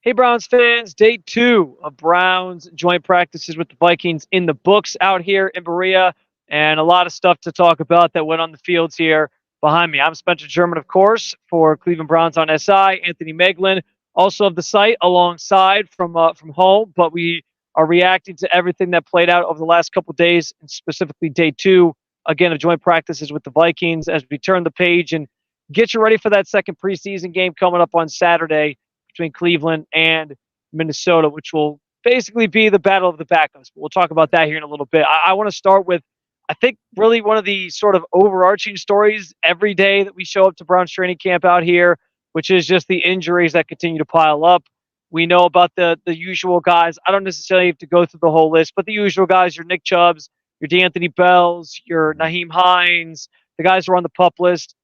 Hey, Browns fans, day two of Browns joint practices with the Vikings in the books out here in Berea, and a lot of stuff to talk about that went on the fields here behind me. I'm Spencer German, of course, for Cleveland Browns on SI. Anthony Moeglin, also of the site, alongside from home, but we are reacting to everything that played out over the last couple of days, and specifically day two, again, of joint practices with the Vikings as we turn the page and get you ready for that second preseason game coming up on Saturday between Cleveland and Minnesota, which will basically be the battle of the backups. But we'll talk about that here in a little bit. I want to start with, I think, really one of the sort of overarching stories every day that we show up to Browns training camp out here, which is just the injuries that continue to pile up. We know about the usual guys. I don't necessarily have to go through the whole list, but the usual guys, your Nick Chubbs, your D'Anthony Bells, your Naheem Hines, the guys who are on the PUP list.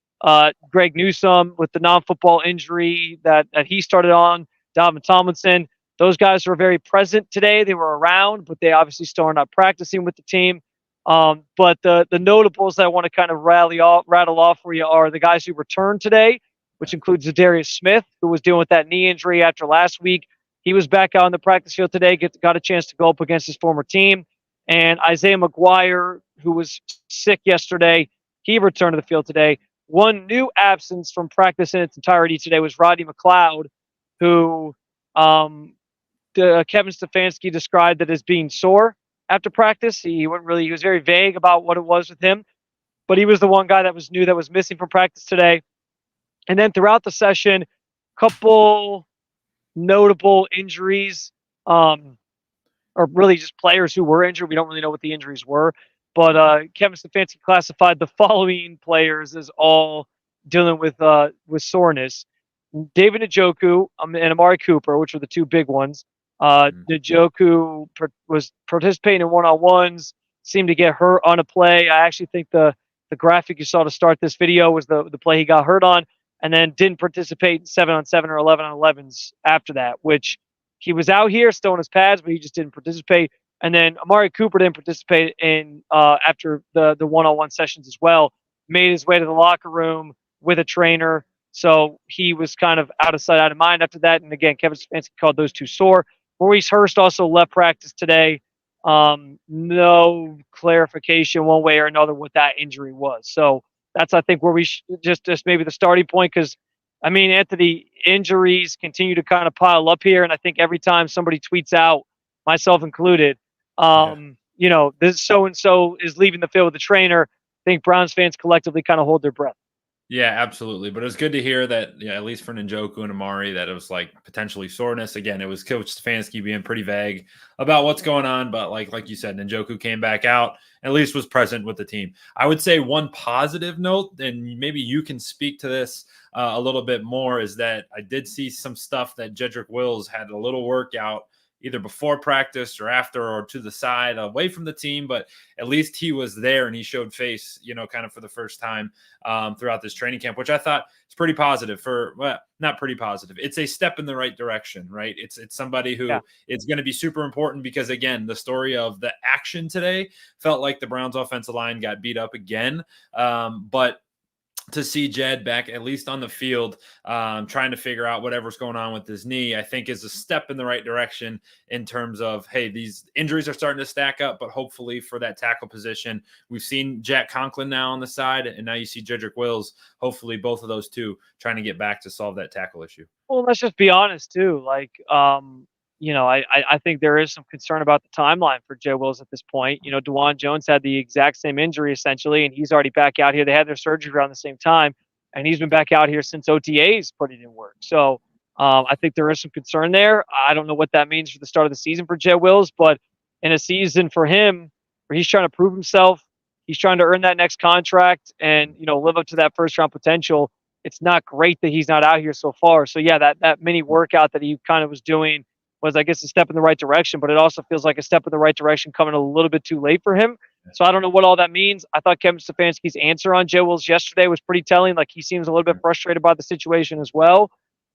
Greg Newsome with the non-football injury that he started on, Dalvin Tomlinson. Those guys were very present today. They were around, but they obviously still are not practicing with the team. But the notables that I want to kind of rattle off for you are the guys who returned today, which includes Zadarius Smith, who was dealing with that knee injury after last week. He was back out on the practice field today, got a chance to go up against his former team. And Isaiah McGuire, who was sick yesterday, he returned to the field today. One new absence from practice in its entirety today was Rodney McLeod, who Kevin Stefanski described that as being sore after practice. He was very vague about what it was with him, but he was the one guy that was new that was missing from practice today. And then throughout the session, couple notable injuries, or really just players who were injured. We don't really know what the injuries were. But Kevin Stefanski classified the following players as all dealing with soreness: David Njoku and Amari Cooper, which were the two big ones. Njoku was participating in one-on-ones, seemed to get hurt on a play. I actually think the graphic you saw to start this video was the play he got hurt on, and then didn't participate in 7-on-7 or 11-on-11s after that, which he was out here still in his pads, but he just didn't participate. And then Amari Cooper didn't participate in after the one-on-one sessions as well. Made his way to the locker room with a trainer, so he was kind of out of sight, out of mind after that. And again, Kevin Stefanski called those two sore. Maurice Hurst also left practice today. No clarification one way or another what that injury was. So that's, I think, where we just maybe the starting point, because I mean, Anthony, injuries continue to kind of pile up here, and I think every time somebody tweets out, myself included, this so-and-so is leaving the field with the trainer, I think Browns fans collectively kind of hold their breath. Yeah, absolutely. But it was good to hear that, at least for Njoku and Amari, that it was like potentially soreness. Again, it was Coach Stefanski being pretty vague about what's going on. But like you said, Njoku came back out, at least was present with the team. I would say one positive note, and maybe you can speak to this a little bit more, is that I did see some stuff that Jedrick Wills had a little workout either before practice or after, or to the side away from the team, but at least he was there and he showed face, kind of for the first time throughout this training camp, which I thought is pretty positive not pretty positive. It's a step in the right direction, right? It's somebody who is going to be super important, because again, the story of the action today felt like the Browns offensive line got beat up again. But to see Jed back, at least on the field, trying to figure out whatever's going on with his knee, I think is a step in the right direction in terms of, hey, these injuries are starting to stack up, but hopefully for that tackle position, we've seen Jack Conklin now on the side, and now you see Jedrick Wills, hopefully both of those two trying to get back to solve that tackle issue. Well, let's just be honest too. I think there is some concern about the timeline for Joe Wills at this point. DeJuan Jones had the exact same injury essentially, and he's already back out here. They had their surgery around the same time, and he's been back out here since OTAs putting in work. So I think there is some concern there. I don't know what that means for the start of the season for Joe Wills, but in a season for him where he's trying to prove himself, he's trying to earn that next contract and, live up to that first round potential. It's not great that he's not out here so far. So yeah, that mini workout that he kind of was doing was, I guess, a step in the right direction, but it also feels like a step in the right direction coming a little bit too late for him. So I don't know what all that means. I thought Kevin Stefanski's answer on Joe Wills yesterday was pretty telling. Like, he seems a little bit frustrated about the situation as well.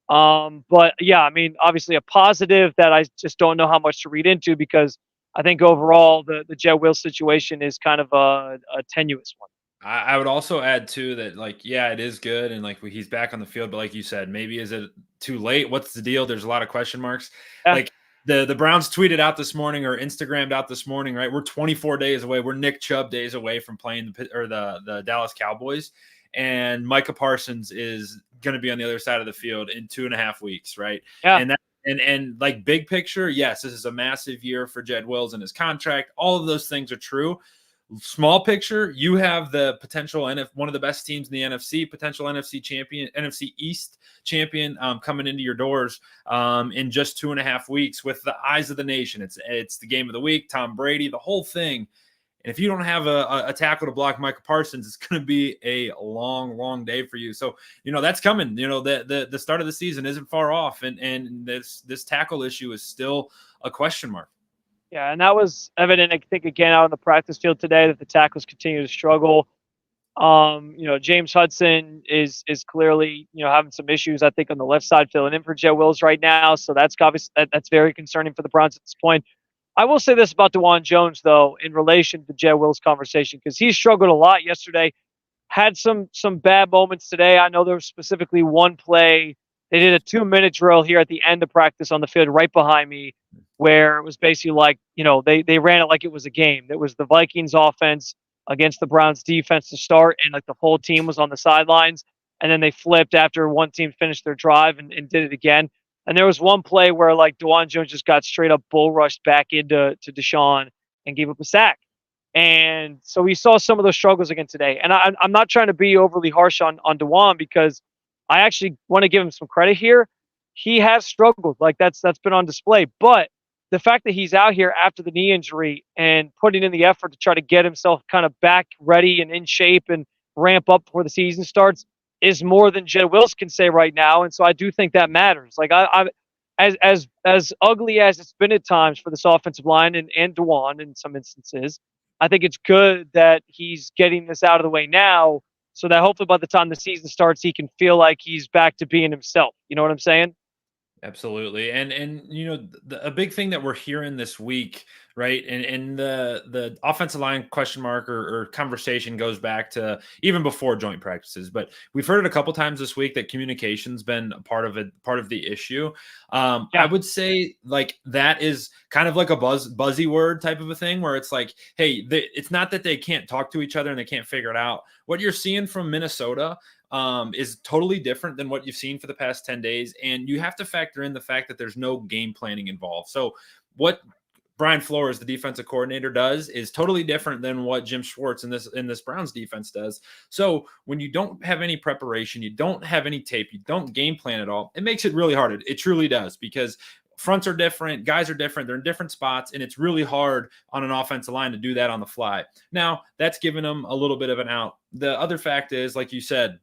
But yeah, I mean, obviously a positive that I just don't know how much to read into, because I think overall the Joe Wills situation is kind of a tenuous one. I would also add too that like, yeah, it is good and like he's back on the field, but like you said, maybe is it too late? What's the deal? There's a lot of question marks. Yeah, Like the Browns tweeted out this morning or Instagrammed out this morning, right? We're 24 days away. We're Nick Chubb days away from playing the Dallas Cowboys, and Micah Parsons is going to be on the other side of the field in 2.5 weeks, right? yeah. And that and like big picture, yes, this is a massive year for Jed Wills and his contract. All of those things are true. Small picture, you have the potential one of the best teams in the NFC, potential NFC champion, NFC East champion coming into your doors in just 2.5 weeks with the eyes of the nation. It's the game of the week, Tom Brady, the whole thing. And if you don't have a tackle to block Micah Parsons, it's going to be a long, long day for you. So, that's coming. The start of the season isn't far off, and this tackle issue is still a question mark. Yeah, and that was evident, I think, again out on the practice field today that the tackles continue to struggle. James Hudson is clearly having some issues, I think, on the left side filling in for Jed Wills right now. So that's obviously that's very concerning for the Browns at this point. I will say this about DeJuan Jones though, in relation to the Jed Wills conversation, because he struggled a lot yesterday. Had some bad moments today. I know there was specifically one play. They did a 2-minute drill here at the end of practice on the field right behind me, where it was basically like, they ran it like it was a game. It was the Vikings offense against the Browns defense to start, and like the whole team was on the sidelines. And then they flipped after one team finished their drive and did it again. And there was one play where like DeJuan Jones just got straight up bull rushed back into Deshaun and gave up a sack. And so we saw some of those struggles again today. And I'm not trying to be overly harsh on DeJuan, because I actually want to give him some credit here. He has struggled. Like that's been on display. But the fact that he's out here after the knee injury and putting in the effort to try to get himself kind of back ready and in shape and ramp up before the season starts is more than Jed Wills can say right now. And so I do think that matters. Like I as ugly as it's been at times for this offensive line and DeJuan in some instances, I think it's good that he's getting this out of the way now, so that hopefully by the time the season starts, he can feel like he's back to being himself. You know what I'm saying? Absolutely. And a big thing that we're hearing this week, right? And the offensive line question mark or conversation goes back to even before joint practices, but we've heard it a couple times this week that communication's been a part of the issue. I would say like that is kind of like a buzzy word type of a thing where it's like, hey, it's not that they can't talk to each other and they can't figure it out. What you're seeing from Minnesota is totally different than what you've seen for the past 10 days. And you have to factor in the fact that there's no game planning involved. So what Brian Flores, the defensive coordinator, does is totally different than what Jim Schwartz in this Browns defense does. So when you don't have any preparation, you don't have any tape, you don't game plan at all, it makes it really hard. It truly does, because fronts are different, guys are different, they're in different spots, and it's really hard on an offensive line to do that on the fly. Now, that's given them a little bit of an out. The other fact is, like you said,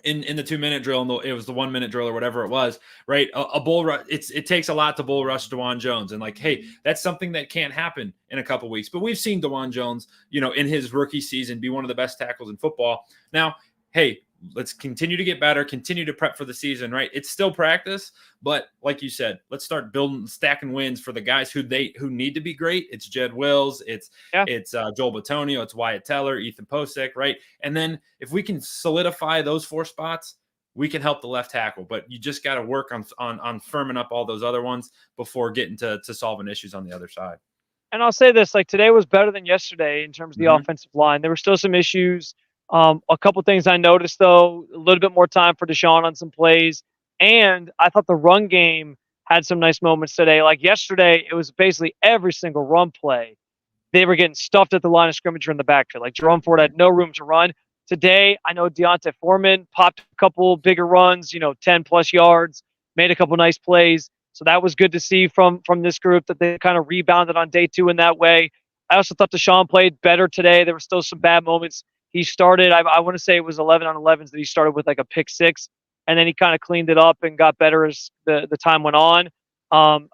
in the 2-minute drill, and it was the 1-minute drill or whatever it was, right? A bull rush. It takes a lot to bull rush DeJuan Jones, and like, hey, that's something that can't happen in a couple weeks. But we've seen DeJuan Jones, in his rookie season, be one of the best tackles in football. Now, hey, let's continue to get better, continue to prep for the season, right? It's still practice, but like you said, let's start stacking wins for the guys who need to be great. It's Jed Wills, it's Joel Bitonio, it's Wyatt Teller, Ethan Posick, right? And then if we can solidify those 4 spots, we can help the left tackle. But you just got to work on firming up all those other ones before getting to solving issues on the other side. And I'll say this, like today was better than yesterday in terms of the offensive line. There were still some issues. A couple things I noticed, though, a little bit more time for Deshaun on some plays. And I thought the run game had some nice moments today. Like yesterday, it was basically every single run play. They were getting stuffed at the line of scrimmage or in the backfield. Like Jerome Ford had no room to run. Today, I know Deontay Foreman popped a couple bigger runs, 10-plus yards, made a couple nice plays. So that was good to see from this group, that they kind of rebounded on day 2 in that way. I also thought Deshaun played better today. There were still some bad moments. He started, I want to say it was 11 on 11s that he started with like a pick 6, and then he kind of cleaned it up and got better as the time went on.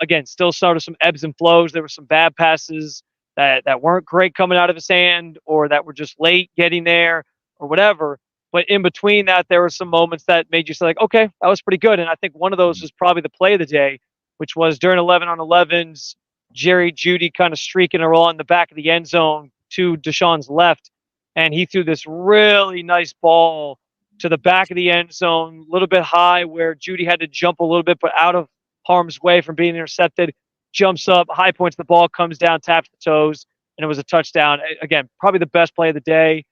Again, still started some ebbs and flows. There were some bad passes that weren't great coming out of his hand, or that were just late getting there or whatever. But in between that, there were some moments that made you say like, okay, that was pretty good. And I think one of those was probably the play of the day, which was during 11 on 11s, Jerry Jeudy kind of streaking a roll in the back of the end zone to Deshaun's left. and he threw this really nice ball to the back of the end zone, a little bit high where Judy had to jump a little bit, but out of harm's way from being intercepted. Jumps up, high points the ball, comes down, taps the toes, and it was a touchdown. Again, probably the best play of the day,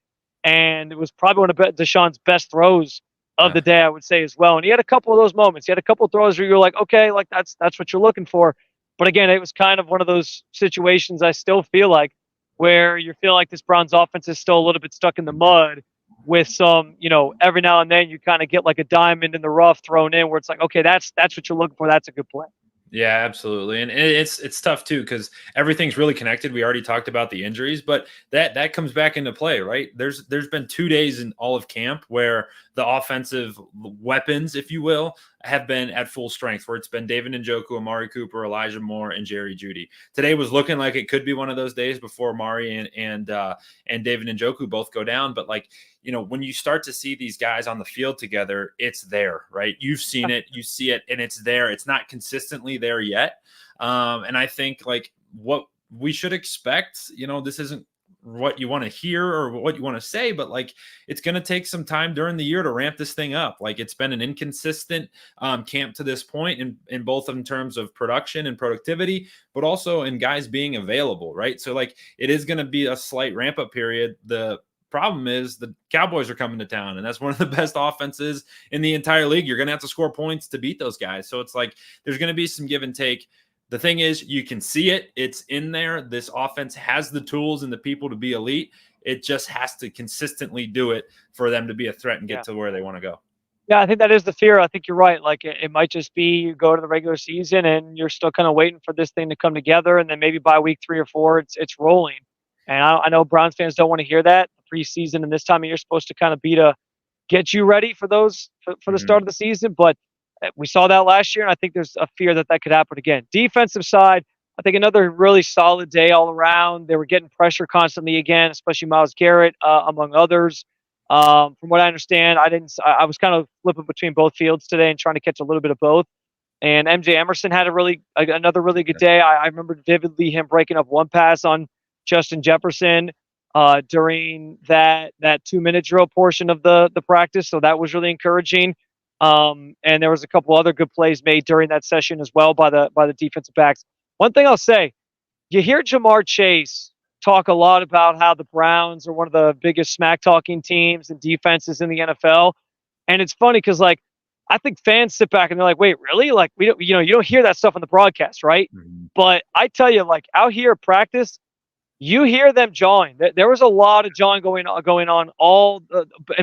and it was probably one of Deshaun's best throws of Yeah. the day, I would say as well. And he had a couple of those moments. He had a couple of throws where you were like, okay, like that's what you're looking for. But again, it was kind of one of those situations I still feel like where you feel like this Browns offense is still a little bit stuck in the mud with some, every now and then you kind of get like a diamond in the rough thrown in where it's like, okay, that's what you're looking for. That's a good play. Yeah, absolutely. And it's tough too because everything's really connected. We already talked about the injuries, but that comes back into play, right? There's been 2 days in all of camp where the offensive weapons, if you will, have been at full strength, where it's been David Njoku, Amari Cooper, Elijah Moore, and Jerry Jeudy. Today was looking like it could be one of those days before Amari and David Njoku both go down. But when you start to see these guys on the field together, it's there, right? You've seen it, you see it, and it's there. It's not consistently there yet. And I think what we should expect, this isn't what you want to hear or what you want to say, but it's going to take some time during the year to ramp this thing up. It's been an inconsistent camp to this point in both in terms of production and productivity, but also in guys being available, right? So it is going to be a slight ramp up period. The problem is the Cowboys are coming to town, and that's one of the best offenses in the entire league. You're going to have to score points to beat those guys. So it's there's going to be some give and take. The thing is, you can see it. It's in there. This offense has the tools and the people to be elite. It just has to consistently do it for them to be a threat and get to where they want to go. Yeah, I think that is the fear. I think you're right. It might just be you go to the regular season and you're still kind of waiting for this thing to come together, and then maybe by week 3 or 4, it's rolling. And I know Browns fans don't want to hear that. Preseason and this time of year is supposed to kind of be to get you ready for the start of the season. But we saw that last year, and I think there's a fear that could happen again. Defensive side, I think another really solid day all around. They were getting pressure constantly again, especially Myles Garrett, among others. From what I understand, I was kind of flipping between both fields today and trying to catch a little bit of both. And MJ Emerson had another really good day. I remember vividly him breaking up one pass on Justin Jefferson during that 2-minute drill portion of the practice. So that was really encouraging. And there was a couple other good plays made during that session as well by the defensive backs. One thing I'll say, you hear Jamar Chase talk a lot about how the Browns are one of the biggest smack talking teams and defenses in the NFL. And it's funny because I think fans sit back and they're like, wait, really? We don't, you don't hear that stuff on the broadcast, right? Mm-hmm. But I tell you, out here at practice, you hear them jawing. There was a lot of jawing going on over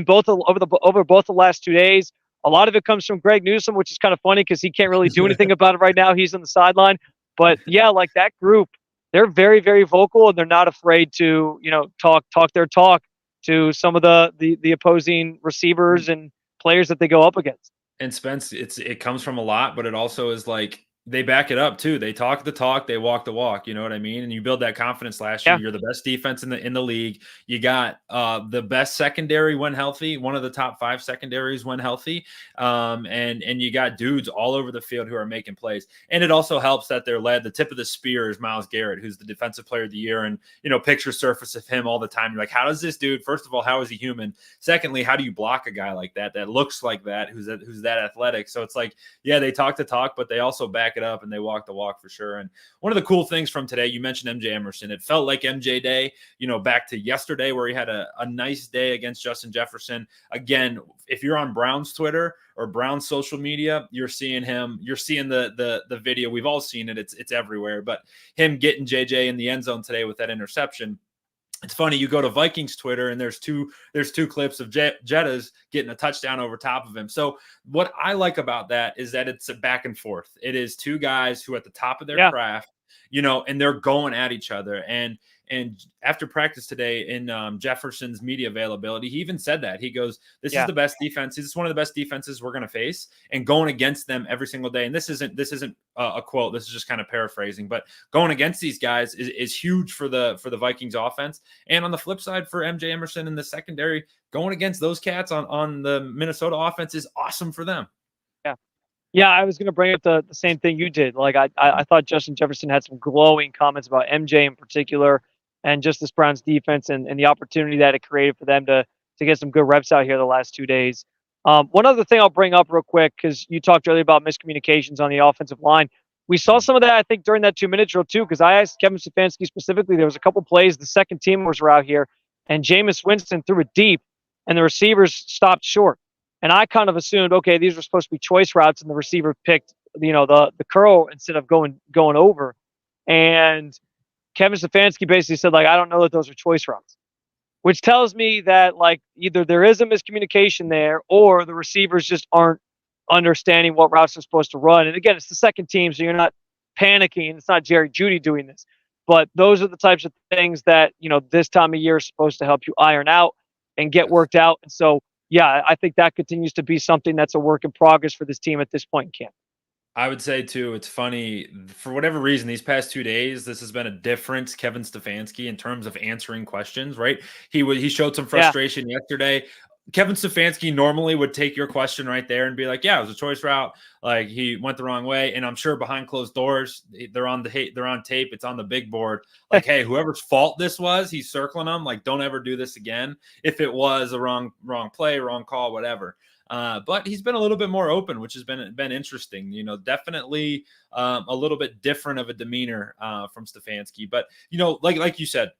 both the last 2 days. A lot of it comes from Greg Newsome, which is kind of funny because he can't really do anything about it right now. He's on the sideline. But yeah, that group, they're very, very vocal, and they're not afraid to, talk their talk to some of the opposing receivers and players that they go up against. And Spence, it comes from a lot, but it also is they back it up too. They talk the talk, they walk the walk. You know what I mean? And you build that confidence last year. You're the best defense in the league. You got the best secondary when healthy, one of the top 5 secondaries when healthy. And you got dudes all over the field who are making plays. And it also helps that they're led. The tip of the spear is Myles Garrett, who's the defensive player of the year. And pictures surface of him all the time. You're like, how does this dude? First of all, how is he human? Secondly, how do you block a guy like that looks like that, who's that athletic? So it's they talk the talk, but they also back it up and they walk the walk for sure. And one of the cool things from today, you mentioned MJ Emerson. It felt like MJ Day, back to yesterday where he had a nice day against Justin Jefferson. Again, if you're on Brown's Twitter or Brown's social media, you're seeing the video. We've all seen it. It's everywhere. But him getting JJ in the end zone today with that interception. It's funny, you go to Vikings Twitter and there's two clips of Jettas getting a touchdown over top of him. So what I like about that is that it's a back and forth. It is 2 guys who are at the top of their craft, and they're going at each other. And after practice today in Jefferson's media availability, he even said that. He goes, this is the best defense. This is one of the best defenses we're going to face, and going against them every single day. And this isn't a quote. This is just kind of paraphrasing, but going against these guys is huge for the Vikings offense. And on the flip side for MJ Emerson in the secondary, going against those cats on the Minnesota offense is awesome for them. Yeah, I was going to bring up the same thing you did. I thought Justin Jefferson had some glowing comments about MJ in particular. and just this Browns defense and the opportunity that it created for them to get some good reps out here the last 2 days. One other thing I'll bring up real quick, because you talked earlier about miscommunications on the offensive line. We saw some of that, I think, during that 2-minute drill, too, because I asked Kevin Stefanski specifically. There was a couple plays, the second teamers were out here, and Jameis Winston threw it deep, and the receivers stopped short. And I kind of assumed, okay, these were supposed to be choice routes, and the receiver picked, the curl instead of going over. And Kevin Stefanski basically said, like, I don't know that those are choice routes, which tells me that, like, either there is a miscommunication there or the receivers just aren't understanding what routes they're supposed to run. And again, it's the second team, so you're not panicking. It's not Jerry Jeudy doing this. But those are the types of things that, this time of year is supposed to help you iron out and get worked out. And so, yeah, I think that continues to be something that's a work in progress for this team at this point in camp. I would say too, it's funny, for whatever reason, these past 2 days, this has been a different Kevin Stefanski in terms of answering questions, right? He showed some frustration yesterday. Kevin Stefanski normally would take your question right there and be like, yeah, it was a choice route. Like, he went the wrong way. And I'm sure behind closed doors, they're on tape. It's on the big board. Like, hey, whoever's fault this was, he's circling them. Like, don't ever do this again. If it was a wrong play, wrong call, whatever. But he's been a little bit more open, which has been interesting. Definitely a little bit different of a demeanor from Stefanski. But like you said,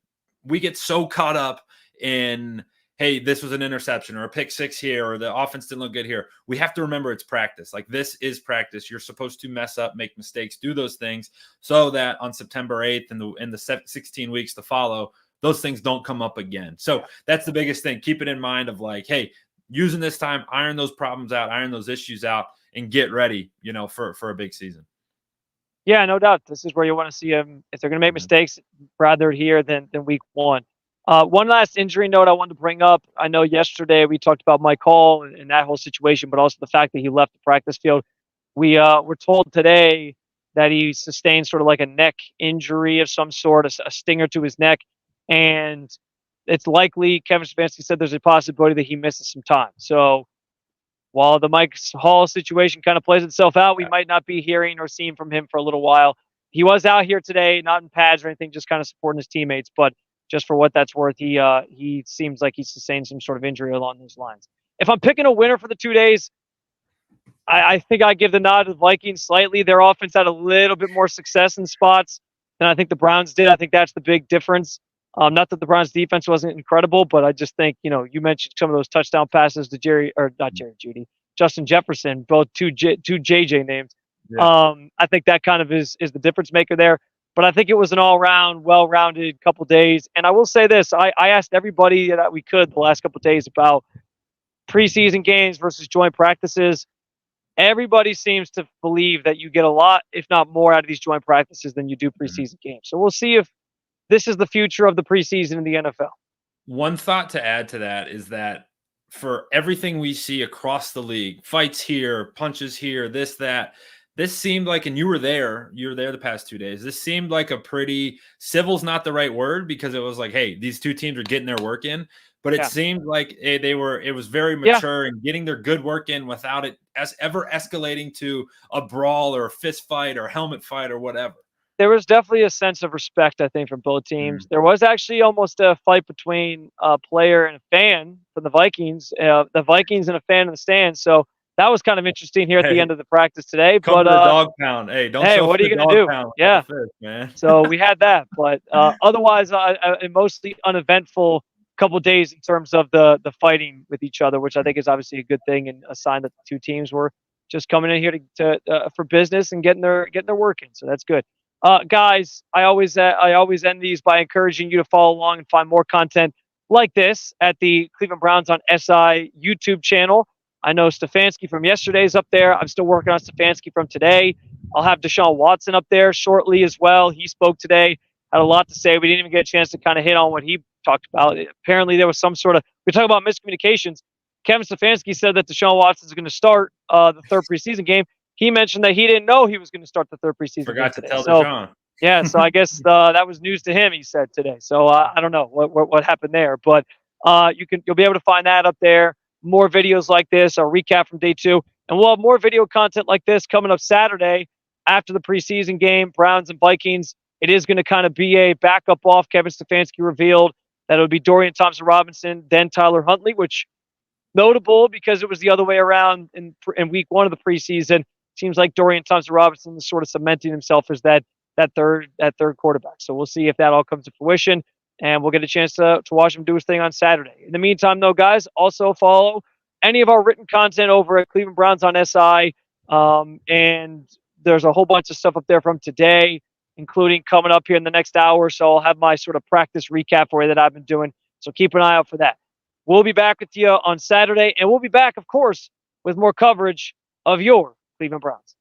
we get so caught up in, hey, this was an interception or a pick six here, or the offense didn't look good here. We have to remember it's practice. Like, this is practice. You're supposed to mess up, make mistakes, do those things so that on September 8th and in the 16 weeks to follow, those things don't come up again. So that's the biggest thing. Keep it in mind of, like, hey, using this time, iron those problems out, iron those issues out, and get ready, for a big season. Yeah, no doubt. This is where you want to see them. If they're going to make mistakes, rather here than week one. One last injury note I wanted to bring up. I know yesterday we talked about Mike Hall and that whole situation, but also the fact that he left the practice field. We were told today that he sustained sort of like a neck injury of some sort, a stinger to his neck. And it's likely, Kevin Stefanski said, there's a possibility that he misses some time. So while the Mike Hall situation kind of plays itself out, we might not be hearing or seeing from him for a little while. He was out here today, not in pads or anything, just kind of supporting his teammates. But just for what that's worth, he seems like he's sustained some sort of injury along those lines. If I'm picking a winner for the 2 days, I think I give the nod to the Vikings slightly. Their offense had a little bit more success in spots than I think the Browns did. I think that's the big difference. Not that the Browns defense wasn't incredible, but I just think, you mentioned some of those touchdown passes to Justin Jefferson, both two JJ names. Yeah. I think that kind of is the difference maker there. But I think it was an all-round, well-rounded couple days. And I will say this, I asked everybody that we could the last couple of days about preseason games versus joint practices. Everybody seems to believe that you get a lot, if not more, out of these joint practices than you do preseason games. So we'll see if this is the future of the preseason in the NFL. One thought to add to that is that for everything we see across the league, fights here, punches here, this seemed like, and you were there the past 2 days. This seemed like a pretty, civil's not the right word, because it was like, hey, these two teams are getting their work in, but it seemed like it was very mature and getting their good work in without it ever escalating to a brawl or a fist fight or helmet fight or whatever. There was definitely a sense of respect, I think, from both teams. There was actually almost a fight between a player and a fan for the Vikings, and a fan in the stands. So that was kind of interesting here at the end of the practice today. Come to the dog pound. Hey, don't show what are you going to do? Yeah. Fist, man. So we had that. But otherwise, a mostly uneventful couple of days in terms of the fighting with each other, which I think is obviously a good thing and a sign that the two teams were just coming in here to for business and getting their work in. So that's good. Guys, I always end these by encouraging you to follow along and find more content like this at the Cleveland Browns on SI YouTube channel. I know Stefanski from yesterday's up there. I'm still working on Stefanski from today. I'll have Deshaun Watson up there shortly as well. He spoke today, had a lot to say. We didn't even get a chance to kind of hit on what he talked about. Apparently there was some sort of, we're talking about miscommunications. Kevin Stefanski said that Deshaun Watson is going to start the third preseason game. He mentioned that he didn't know he was going to start the third preseason game. Forgot to tell Deshaun. Yeah, so I guess that was news to him, he said today. So I don't know what happened there. But you'll be able to find that up there. More videos like this, our recap from day 2. And we'll have more video content like this coming up Saturday after the preseason game, Browns and Vikings. it is going to kind of be a backup off. Kevin Stefanski revealed that it would be Dorian Thompson-Robinson, then Tyler Huntley, which notable because it was the other way around in week 1 of the preseason. Seems like Dorian Thompson-Robinson is sort of cementing himself as that third quarterback. So we'll see if that all comes to fruition, and we'll get a chance to watch him do his thing on Saturday. In the meantime, though, guys, also follow any of our written content over at Cleveland Browns on SI, and there's a whole bunch of stuff up there from today, including coming up here in the next hour. So I'll have my sort of practice recap for you that I've been doing. So keep an eye out for that. We'll be back with you on Saturday, and we'll be back, of course, with more coverage of your Cleveland Browns.